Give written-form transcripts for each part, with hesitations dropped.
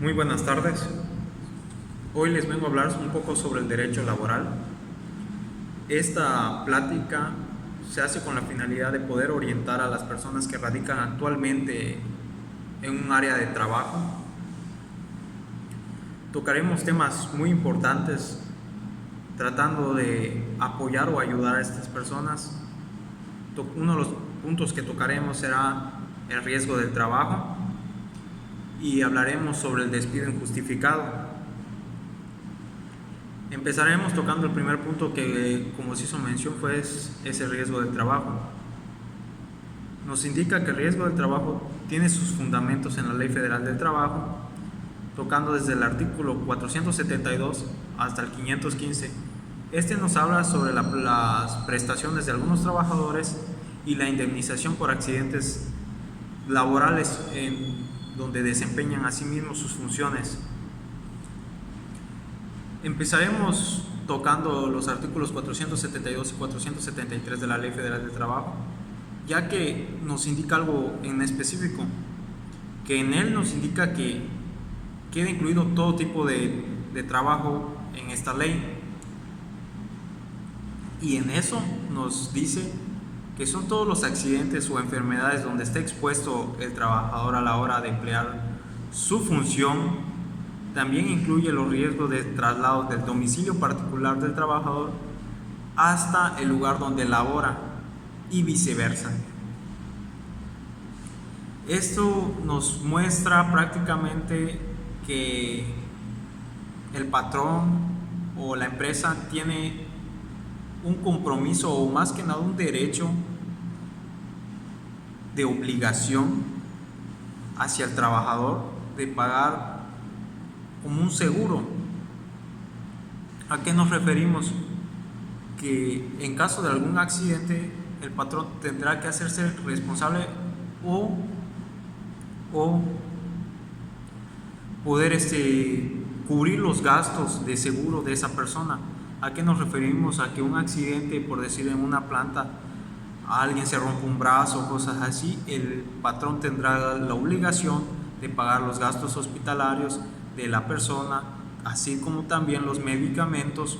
Muy buenas tardes. Hoy les vengo a hablar un poco sobre el derecho laboral. Esta plática se hace con la finalidad de poder orientar a las personas que radican actualmente en un área de trabajo. Tocaremos temas muy importantes tratando de apoyar o ayudar a estas personas. Uno de los puntos que tocaremos será el riesgo del trabajo y hablaremos sobre el despido injustificado. Empezaremos tocando el primer punto que, como se hizo mención, fue ese riesgo del trabajo. Nos indica que el riesgo del trabajo tiene sus fundamentos en la Ley Federal del Trabajo, tocando desde el artículo 472 hasta el 515. Este nos habla sobre las prestaciones de algunos trabajadores y la indemnización por accidentes laborales en donde desempeñan asimismo sus funciones. Empezaremos tocando los artículos 472 y 473 de la Ley Federal del Trabajo, ya que nos indica algo en específico, que en él nos indica que queda incluido todo tipo de trabajo en esta ley, y en eso nos dice que son todos los accidentes o enfermedades donde está expuesto el trabajador a la hora de emplear su función. También incluye los riesgos de traslado del domicilio particular del trabajador hasta el lugar donde labora y viceversa. Esto nos muestra prácticamente que el patrón o la empresa tiene un compromiso o más que nada un derecho de obligación hacia el trabajador de pagar como un seguro. ¿A qué nos referimos? Que en caso de algún accidente el patrón tendrá que hacerse responsable o poder cubrir los gastos de seguro de esa persona. ¿A qué nos referimos? A que un accidente, por decir en una planta, a alguien se rompe un brazo, cosas así, el patrón tendrá la obligación de pagar los gastos hospitalarios de la persona, así como también los medicamentos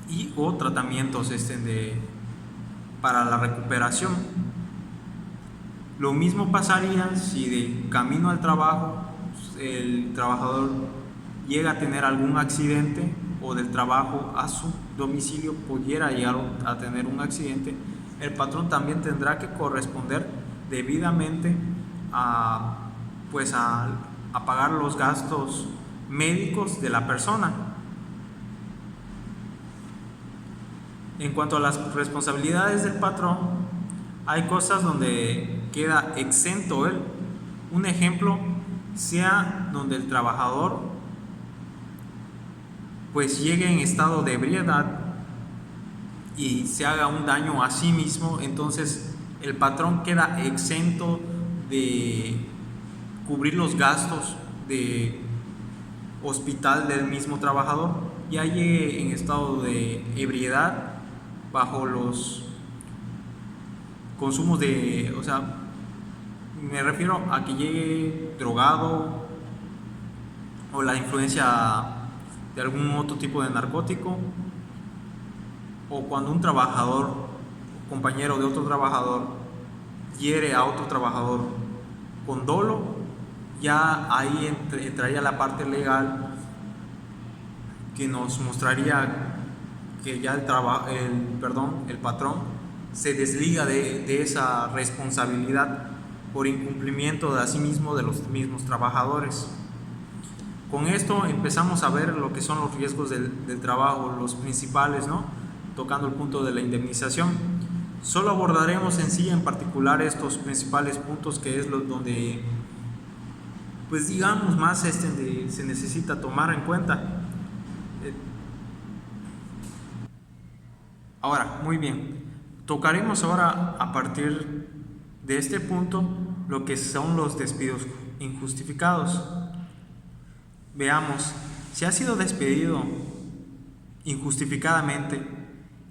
y o tratamientos para la recuperación. Lo mismo pasaría si de camino al trabajo el trabajador llega a tener algún accidente o del trabajo a su domicilio pudiera llegar a tener un accidente. El patrón también tendrá que corresponder debidamente a pagar los gastos médicos de la persona. En cuanto a las responsabilidades del patrón, hay cosas donde queda exento él. Un ejemplo sea donde el trabajador pues llegue en estado de ebriedad y se haga un daño a sí mismo, entonces el patrón queda exento de cubrir los gastos de hospital del mismo trabajador. Ya llegue en estado de ebriedad bajo los consumos me refiero a que llegue drogado o la influencia de algún otro tipo de narcótico, o cuando un trabajador, compañero de otro trabajador, hiere a otro trabajador con dolo, ya ahí entraría la parte legal que nos mostraría que ya el patrón se desliga de esa responsabilidad por incumplimiento de asimismo de los mismos trabajadores. Con esto empezamos a ver lo que son los riesgos del trabajo, los principales, ¿no? Tocando el punto de la indemnización. Solo abordaremos en particular estos principales puntos, que es donde pues digamos más se necesita tomar en cuenta. Ahora, muy bien, tocaremos ahora a partir de este punto lo que son los despidos injustificados. Veamos, si has sido despedido injustificadamente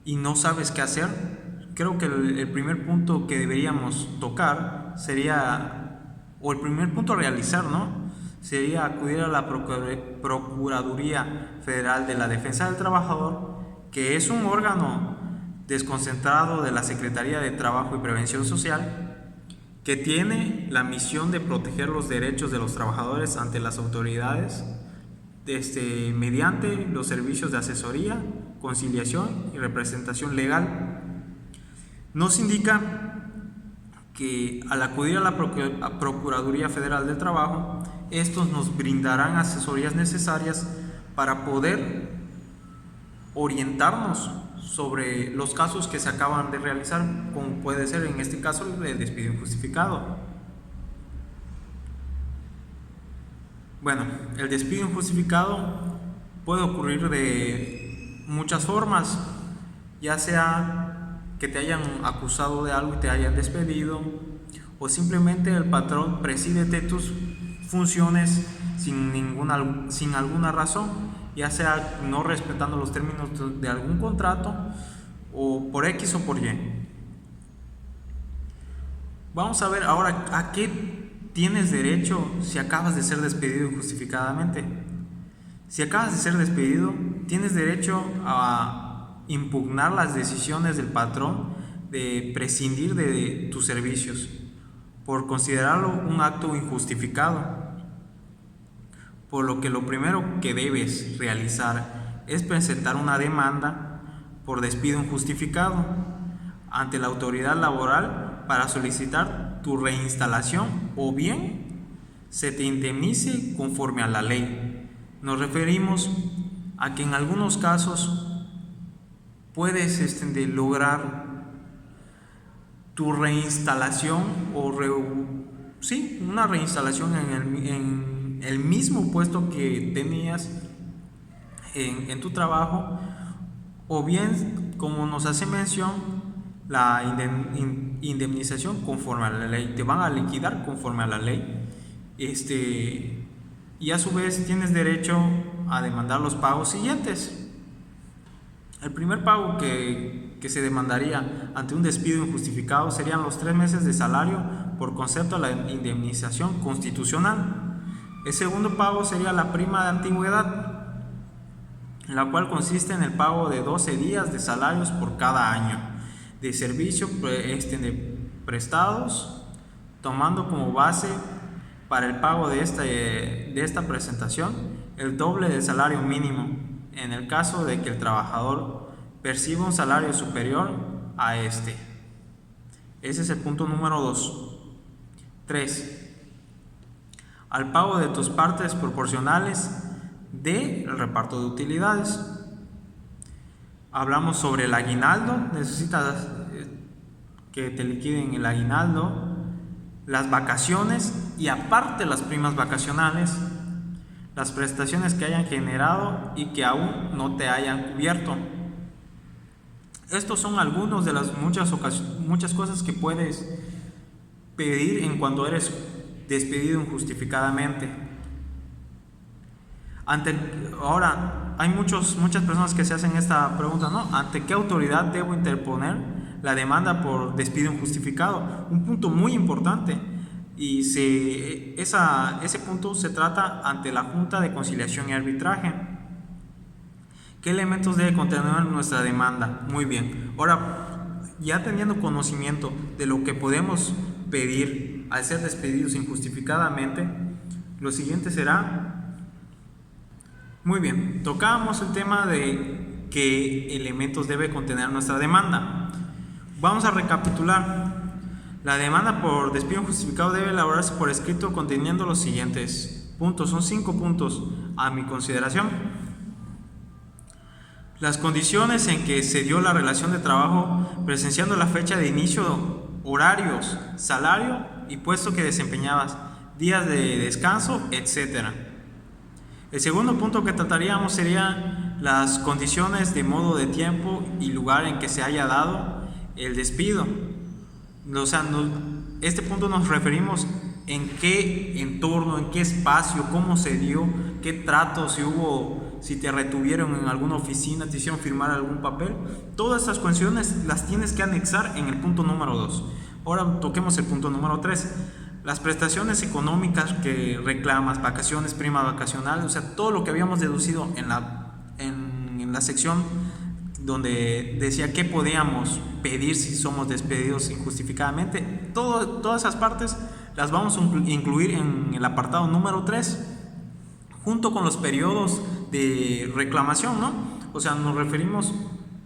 y no sabes qué hacer, creo que el primer punto que deberíamos tocar sería, o el primer punto a realizar, ¿no? sería acudir a la Procuraduría Federal de la Defensa del Trabajador, que es un órgano desconcentrado de la Secretaría de Trabajo y Prevención Social, que tiene la misión de proteger los derechos de los trabajadores ante las autoridades mediante los servicios de asesoría, conciliación y representación legal. Nos indica que al acudir a la Procuraduría Federal del Trabajo, estos nos brindarán asesorías necesarias para poder orientarnos sobre los casos que se acaban de realizar, como puede ser en este caso el despido injustificado. Bueno, el despido injustificado puede ocurrir de muchas formas, ya sea que te hayan acusado de algo y te hayan despedido, o simplemente el patrón prescinde tus funciones sin alguna razón, ya sea no respetando los términos de algún contrato o por X o por Y. Vamos a ver ahora a qué tienes derecho si acabas de ser despedido injustificadamente. Si acabas de ser despedido, tienes derecho a impugnar las decisiones del patrón de prescindir de tus servicios por considerarlo un acto injustificado. Por lo que lo primero que debes realizar es presentar una demanda por despido injustificado ante la autoridad laboral para solicitar tu reinstalación o bien se te indemnice conforme a la ley. Nos referimos a que en algunos casos puedes lograr tu reinstalación o una reinstalación en el mismo puesto que tenías en tu trabajo, o bien, como nos hace mención, la indemnización conforme a la ley. Te van a liquidar conforme a la ley, y a su vez tienes derecho a demandar los pagos siguientes. El primer pago que se demandaría ante un despido injustificado serían los 3 meses de salario por concepto de la indemnización constitucional. El segundo pago sería la prima de antigüedad, la cual consiste en el pago de 12 días de salarios por cada año de servicio prestados, tomando como base para el pago de esta presentación el doble del salario mínimo en el caso de que el trabajador perciba un salario superior a este. Ese es el punto número 2. 3. Al pago de tus partes proporcionales del reparto de utilidades. Hablamos sobre el aguinaldo. Necesitas que te liquiden el aguinaldo, las vacaciones y aparte las primas vacacionales, las prestaciones que hayan generado y que aún no te hayan cubierto. Estos son algunos de las muchas cosas que puedes pedir en cuanto eres despedido injustificadamente. Ahora, hay muchas personas que se hacen esta pregunta, ¿no? ¿Ante qué autoridad debo interponer la demanda por despido injustificado? Un punto muy importante, y ese punto se trata ante la Junta de Conciliación y Arbitraje. ¿Qué elementos debe contener nuestra demanda? Muy bien, ahora ya teniendo conocimiento de lo que podemos pedir al ser despedidos injustificadamente, lo siguiente será, muy bien, tocamos el tema de qué elementos debe contener nuestra demanda. Vamos a recapitular. La demanda por despido injustificado debe elaborarse por escrito conteniendo los siguientes puntos. Son 5 puntos a mi consideración. Las condiciones en que se dio la relación de trabajo, presenciando la fecha de inicio, horarios, salario y puesto que desempeñabas, días de descanso, etc. El segundo punto que trataríamos sería las condiciones de modo, de tiempo y lugar en que se haya dado el despido. O sea, este punto nos referimos en qué entorno, en qué espacio, cómo se dio, qué trato, si te retuvieron en alguna oficina, te hicieron firmar algún papel. Todas estas cuestiones las tienes que anexar en el punto número 2. Ahora toquemos el punto número 3. Las prestaciones económicas que reclamas, vacaciones, prima vacacional, o sea, todo lo que habíamos deducido en la sección donde decía qué podíamos pedir si somos despedidos injustificadamente, todas esas partes las vamos a incluir en el apartado número 3, junto con los periodos de reclamación, ¿no? O sea, nos referimos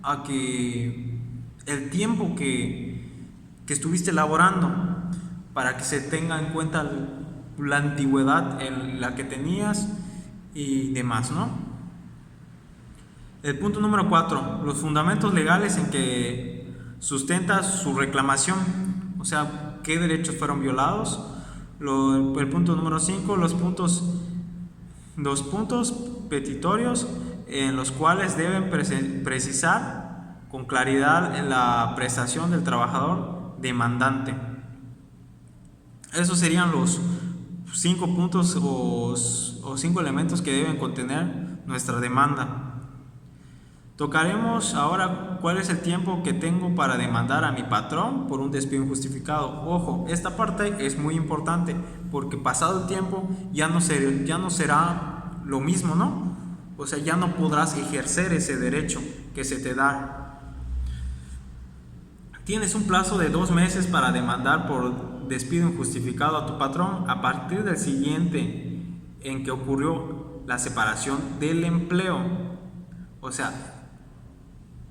a que el tiempo que estuviste laborando, para que se tenga en cuenta la antigüedad en la que tenías y demás, ¿no? El punto número 4, los fundamentos legales en que sustenta su reclamación, o sea, qué derechos fueron violados. El punto número 5, los puntos petitorios en los cuales deben precisar con claridad la prestación del trabajador demandante. Esos serían los 5 puntos o 5 elementos que deben contener nuestra demanda. Tocaremos ahora cuál es el tiempo que tengo para demandar a mi patrón por un despido injustificado. Ojo, esta parte es muy importante porque pasado el tiempo ya no será lo mismo, ¿no? O sea, ya no podrás ejercer ese derecho que se te da. Tienes un plazo de 2 meses para demandar por despido injustificado a tu patrón a partir del siguiente en que ocurrió la separación del empleo. O sea,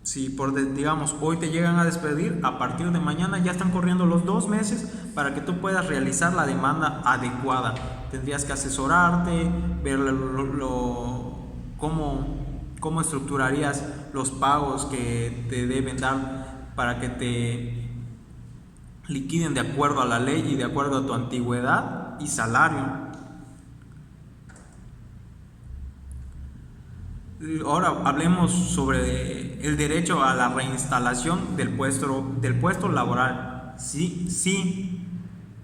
si digamos hoy te llegan a despedir, a partir de mañana ya están corriendo los 2 meses para que tú puedas realizar la demanda adecuada. Tendrías que asesorarte, ver cómo estructurarías los pagos que te deben dar para que te liquiden de acuerdo a la ley y de acuerdo a tu antigüedad y salario. Ahora hablemos sobre el derecho a la reinstalación del puesto laboral. Sí,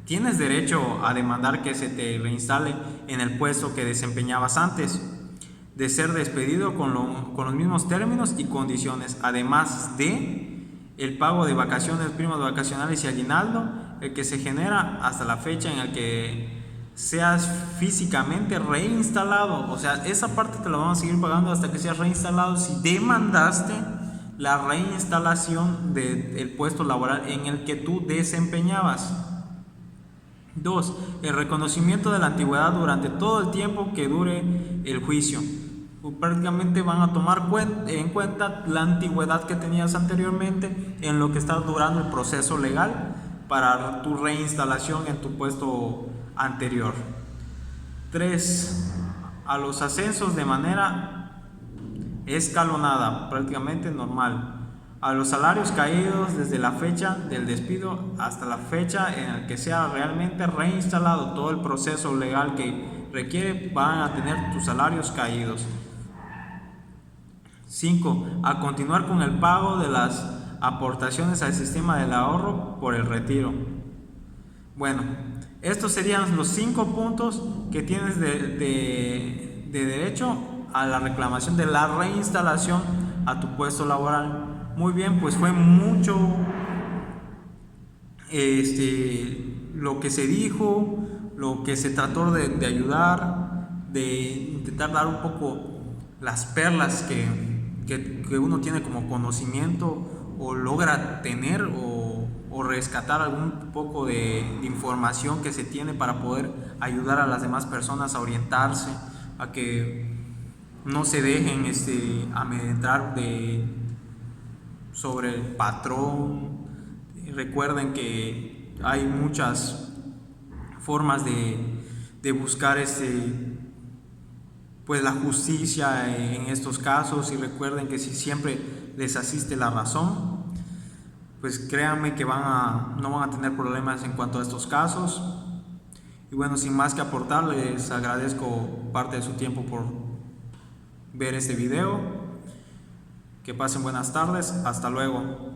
tienes derecho a demandar que se te reinstale en el puesto que desempeñabas antes de ser despedido con los mismos términos y condiciones, además de el pago de vacaciones, primas vacacionales y aguinaldo, el que se genera hasta la fecha en la que seas físicamente reinstalado. O sea, esa parte te la vamos a seguir pagando hasta que seas reinstalado si demandaste la reinstalación del puesto laboral en el que tú desempeñabas. 2. El reconocimiento de la antigüedad durante todo el tiempo que dure el juicio. Prácticamente van a tomar en cuenta la antigüedad que tenías anteriormente en lo que está durando el proceso legal para tu reinstalación en tu puesto anterior. 3. A los ascensos de manera escalonada, prácticamente normal. A los salarios caídos desde la fecha del despido hasta la fecha en la que sea realmente reinstalado. Todo el proceso legal que requiere van a tener tus salarios caídos. 5. A continuar con el pago de las aportaciones al sistema del ahorro por el retiro. Bueno, estos serían los 5 puntos que tienes de derecho a la reclamación de la reinstalación a tu puesto laboral. Muy bien, pues fue mucho lo que se dijo, lo que se trató de ayudar, de intentar dar un poco las perlas que uno tiene como conocimiento o logra tener o rescatar algún poco de información que se tiene para poder ayudar a las demás personas a orientarse, a que no se dejen amedrentar sobre el patrón. Recuerden que hay muchas formas de buscar pues la justicia en estos casos, y recuerden que si siempre les asiste la razón, pues créanme que no van a tener problemas en cuanto a estos casos. Y bueno, sin más que aportar, les agradezco parte de su tiempo por ver este video. Que pasen buenas tardes, hasta luego.